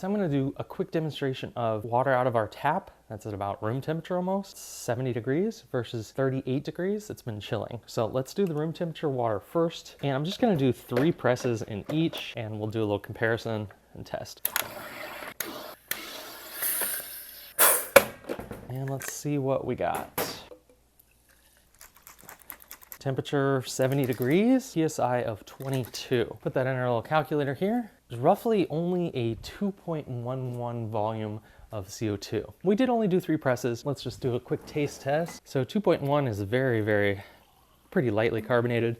So I'm gonna do a quick demonstration of water out of our tap. That's at about room temperature almost, 70 degrees versus 38 degrees. It's been chilling. So let's do the room temperature water first. And I'm just gonna do 3 presses in each and we'll do a little comparison and test. And let's see what we got. Temperature 70 degrees, PSI of 22. Put that in our little calculator here. There's roughly only a 2.11 volume of CO2. We did only do 3 presses. Let's just do a quick taste test. So 2.1 is pretty lightly carbonated.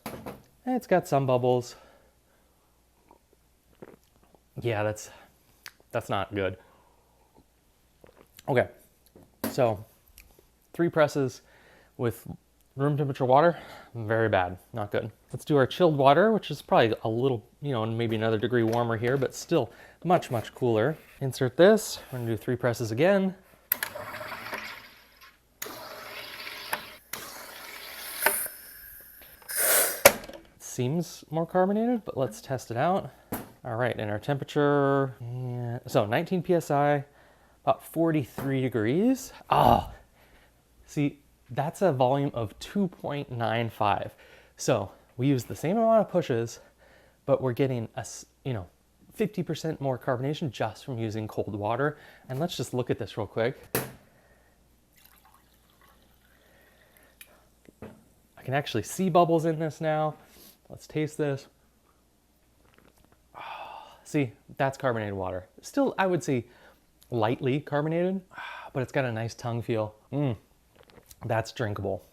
And it's got some bubbles. Yeah, that's not good. Okay, so 3 presses with room temperature water, very bad, not good. Let's do our chilled water, which is probably a little, maybe another degree warmer here, but still much, much cooler. Insert this, we're gonna do 3 presses again. It seems more carbonated, but let's test it out. All right, and our temperature, so 19 PSI, about 43 degrees. See, that's a volume of 2.95. So we use the same amount of pushes, but we're getting 50% more carbonation just from using cold water. And let's just look at this real quick. I can actually see bubbles in this now. Let's taste this. See, that's carbonated water. Still, I would say lightly carbonated, but it's got a nice tongue feel. That's drinkable.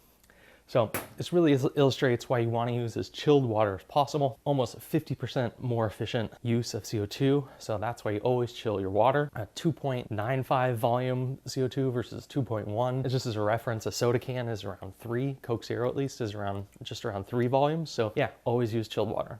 So this really illustrates why you want to use as chilled water as possible. Almost 50% more efficient use of CO2. So that's why you always chill your water. A 2.95 volume CO2 versus 2.1. Just as a reference, a soda can is around 3. Coke Zero at least is just around 3 volumes. So yeah, always use chilled water.